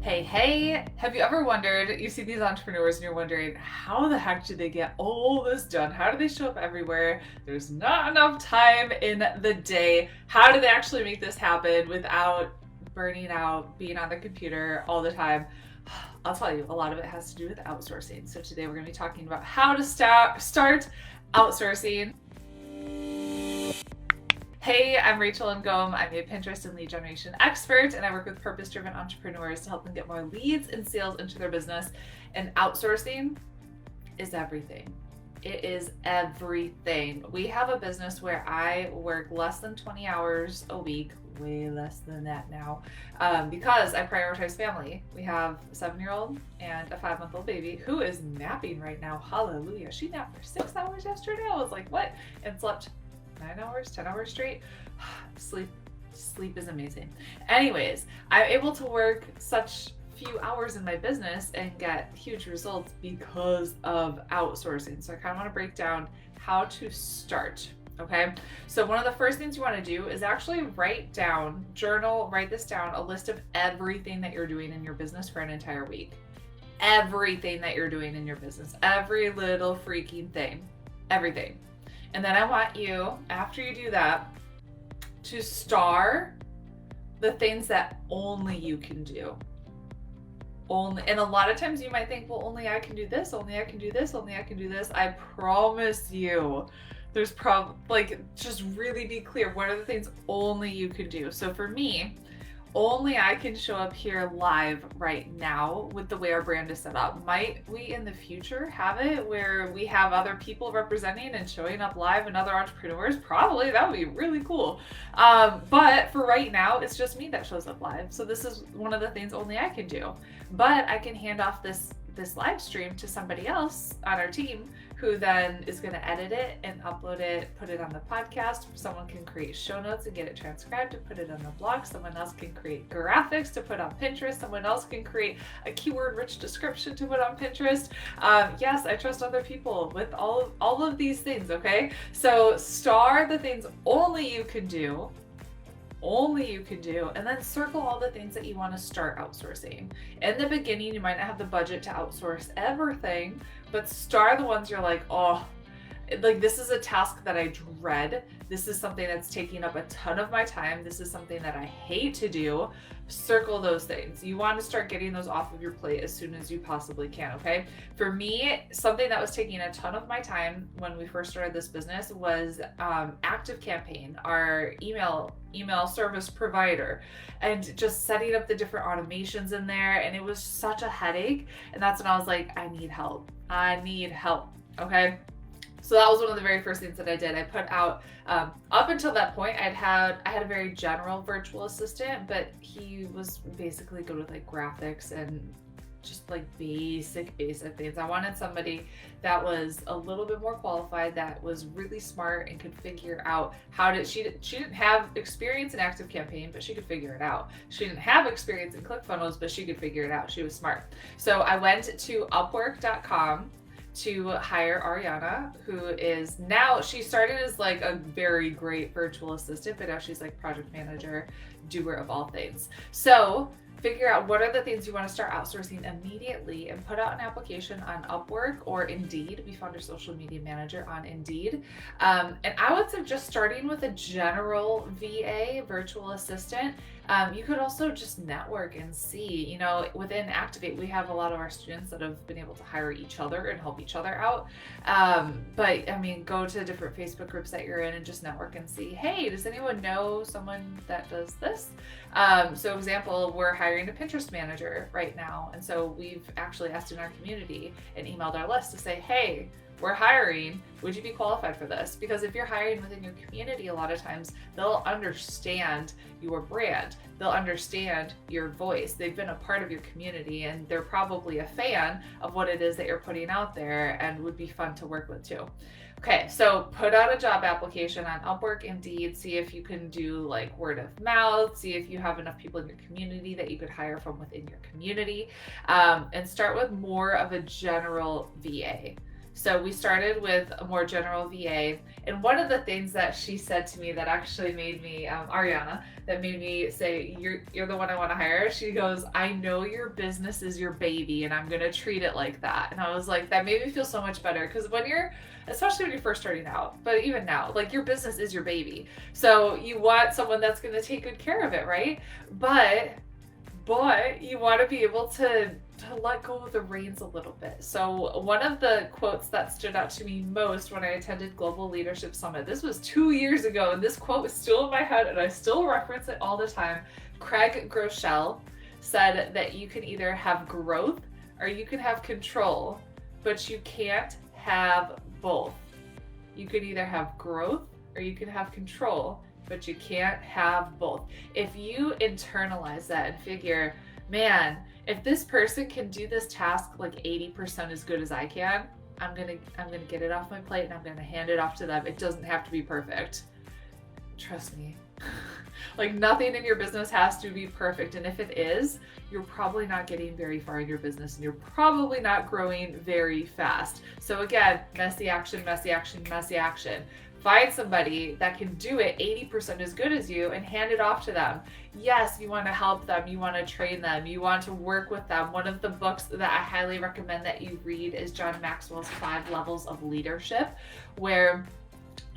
Hey, have you ever wondered, you see these entrepreneurs and you're wondering, how the heck do they get all this done? How do they show up everywhere? There's not enough time in the day. How do they actually make this happen without burning out, being on the computer all the time? I'll tell you, a lot of it has to do with outsourcing. So today we're going to be talking about how to start outsourcing. Hey, I'm Rachel Ngom. I'm a Pinterest and lead generation expert, and I work with purpose-driven entrepreneurs to help them get more leads and sales into their business. And outsourcing is everything. It is everything. We have a business where I work less than 20 hours a week, way less than that now, because I prioritize family. We have a 7-year-old and a 5-month-old baby who is napping right now. Hallelujah. She napped for 6 hours yesterday. I was like, what? And slept 9 hours, 10 hours straight. Sleep is amazing. Anyways, I'm able to work such few hours in my business and get huge results because of outsourcing. So I kind of want to break down how to start. Okay. So one of the first things you want to do is actually write this down, a list of everything that you're doing in your business for an entire week. Everything that you're doing in your business, every little freaking thing, everything. And then I want you, after you do that, to star the things that only you can do. And a lot of times you might think, well, only I can do this, only I can do this, only I can do this. I promise you, there's just really be clear. What are the things only you can do? So for me, only I can show up here live right now with the way our brand is set up. Might we in the future have it where we have other people representing and showing up live and other entrepreneurs? Probably, that would be really cool. But for right now, it's just me that shows up live. So this is one of the things only I can do. But I can hand off this live stream to somebody else on our team who then is going to edit it and upload it, put it on the podcast. Someone can create show notes and get it transcribed to put it on the blog. Someone else can create graphics to put on Pinterest. Someone else can create a keyword-rich description to put on Pinterest. Yes, I trust other people with all of these things, okay? So star the things only you can do, and then circle all the things that you want to start outsourcing. In the beginning, you might not have the budget to outsource everything, but star the ones you're like, oh, like this is a task that I dread. This is something that's taking up a ton of my time. This is something that I hate to do. Circle those things. You want to start getting those off of your plate as soon as you possibly can, okay? For me, something that was taking a ton of my time when we first started this business was ActiveCampaign, our email service provider, and just setting up the different automations in there. And it was such a headache. And that's when I was like, I need help, okay? So that was one of the very first things that I did. I put out, up until that point, I had a very general virtual assistant, but he was basically good with like graphics and just like basic things. I wanted somebody that was a little bit more qualified, that was really smart and could figure out she didn't have experience in ActiveCampaign, but she could figure it out. She didn't have experience in ClickFunnels, but she could figure it out. She was smart. So I went to Upwork.com to hire Ariana, who is now, she started as like a very great virtual assistant, but now she's like project manager, doer of all things. So figure out what are the things you want to start outsourcing immediately and put out an application on Upwork or Indeed. We found our social media manager on Indeed. And I would suggest starting with a general VA, virtual assistant. You could also just network and see, within Activate, we have a lot of our students that have been able to hire each other and help each other out. But I mean, go to different Facebook groups that you're in and just network and see, hey, does anyone know someone that does this? So example, we're hiring a Pinterest manager right now. And so we've actually asked in our community and emailed our list to say, hey, we're hiring, would you be qualified for this? Because if you're hiring within your community, a lot of times they'll understand your brand. They'll understand your voice. They've been a part of your community and they're probably a fan of what it is that you're putting out there and would be fun to work with too. Okay, so put out a job application on Upwork, Indeed, see if you can do like word of mouth, see if you have enough people in your community that you could hire from within your community, and start with more of a general VA. So we started with a more general VA. And one of the things that she said to me that actually made me, Ariana, that made me say, you're the one I want to hire. She goes, I know your business is your baby and I'm going to treat it like that. And I was like, that made me feel so much better, because especially when you're first starting out, but even now, like, your business is your baby. So you want someone that's going to take good care of it, right? But you want to be able to let go of the reins a little bit. So one of the quotes that stood out to me most when I attended Global Leadership Summit, this was 2 years ago, and this quote is still in my head and I still reference it all the time. Craig Groeschel said that you can either have growth or you can have control, but you can't have both. You can either have growth or you can have control, but you can't have both. If you internalize that and figure, man, if this person can do this task like 80% as good as I can, I'm gonna get it off my plate and I'm gonna hand it off to them. It doesn't have to be perfect. Trust me. Like, nothing in your business has to be perfect. And if it is, you're probably not getting very far in your business and you're probably not growing very fast. So again, messy action, messy action, messy action. Find somebody that can do it 80% as good as you and hand it off to them. Yes, you want to help them. You want to train them. You want to work with them. One of the books that I highly recommend that you read is John Maxwell's 5 Levels of Leadership, where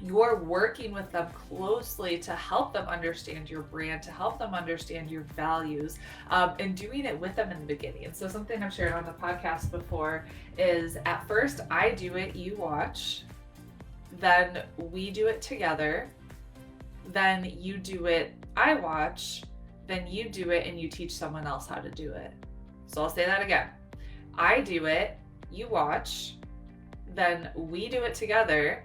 you're working with them closely to help them understand your brand, to help them understand your values, and doing it with them in the beginning. And so something I've shared on the podcast before is, at first I do it, you watch. Then we do it together, then you do it, I watch, then you do it and you teach someone else how to do it. So I'll say that again. I do it, you watch, then we do it together,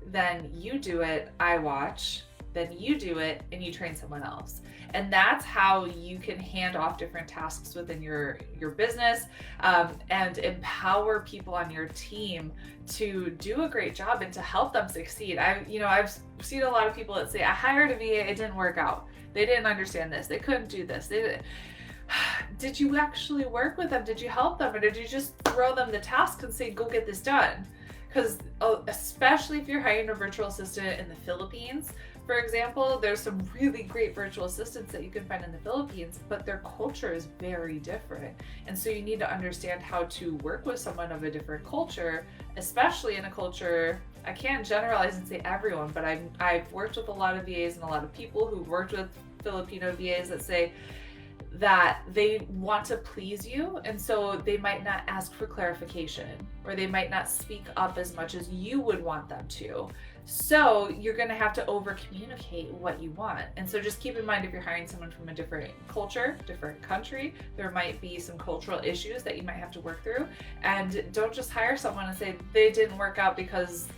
then you do it, I watch, then you do it and you train someone else. And that's how you can hand off different tasks within your business, and empower people on your team to do a great job and to help them succeed. I've seen a lot of people that say, I hired a VA, it didn't work out. They didn't understand this. They couldn't do this. Did you actually work with them? Did you help them? Or did you just throw them the task and say, go get this done? Because especially if you're hiring a virtual assistant in the Philippines, for example, there's some really great virtual assistants that you can find in the Philippines, but their culture is very different. And so you need to understand how to work with someone of a different culture, especially in a culture, I can't generalize and say everyone, but I've worked with a lot of VAs and a lot of people who've worked with Filipino VAs that say that they want to please you, and so they might not ask for clarification, or they might not speak up as much as you would want them to. So you're going to have to over communicate what you want. And so just keep in mind, if you're hiring someone from a different culture, different country, there might be some cultural issues that you might have to work through. And don't just hire someone and say they didn't work out because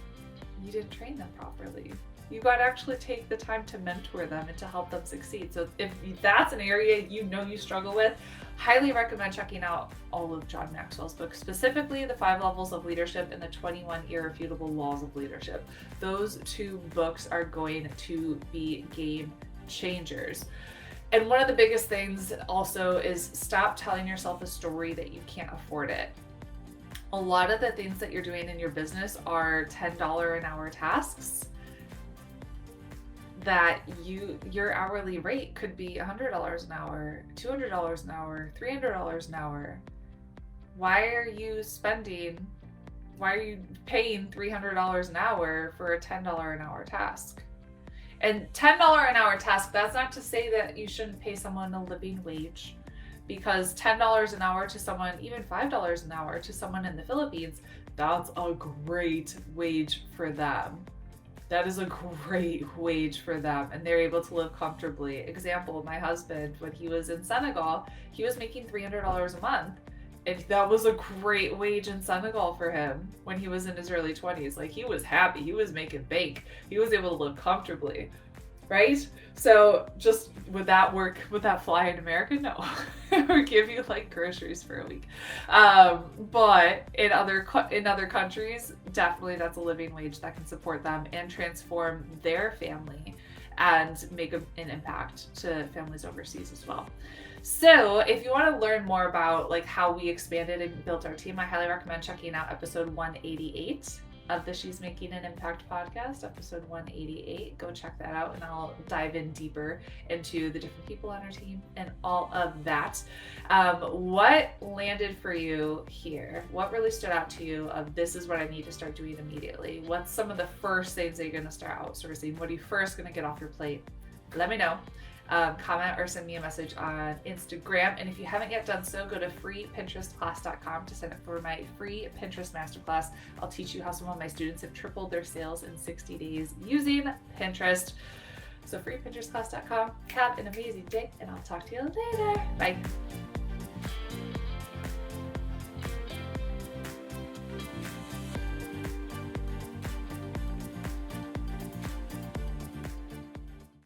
you didn't train them properly. You got to actually take the time to mentor them and to help them succeed. So if that's an area you know you struggle with, highly recommend checking out all of John Maxwell's books, specifically the 5 Levels of Leadership and the 21 Irrefutable Laws of Leadership. Those 2 books are going to be game changers. And one of the biggest things also is, stop telling yourself a story that you can't afford it. A lot of the things that you're doing in your business are $10 an hour tasks that your hourly rate could be $100 an hour, $200 an hour, $300 an hour. Why are you paying $300 an hour for a $10 an hour task? And $10 an hour task, that's not to say that you shouldn't pay someone a living wage, because $10 an hour to someone, even $5 an hour to someone in the Philippines, that's a great wage for them. That is a great wage for them, and they're able to live comfortably. Example, my husband, when he was in Senegal, he was making $300 a month, and that was a great wage in Senegal for him when he was in his early 20s. Like, he was happy, he was making bank, he was able to live comfortably, right? So just, would that work? Would that fly in America? No. It would give you like groceries for a week. But in other countries, definitely that's a living wage that can support them and transform their family. and make an impact to families overseas as well. So if you want to learn more about like how we expanded and built our team, I highly recommend checking out episode 188 of the She's Making an Impact podcast, episode 188. Go check that out and I'll dive in deeper into the different people on our team and all of that. What landed for you here? What really stood out to you of this is what I need to start doing immediately? What's some of the first things that you're going to start outsourcing? What are you first going to get off your plate? Let me know. Comment or send me a message on Instagram. And if you haven't yet done so, go to freepinterestclass.com to sign up for my free Pinterest masterclass. I'll teach you how some of my students have tripled their sales in 60 days using Pinterest. So freepinterestclass.com. Have an amazing day and I'll talk to you later. Bye.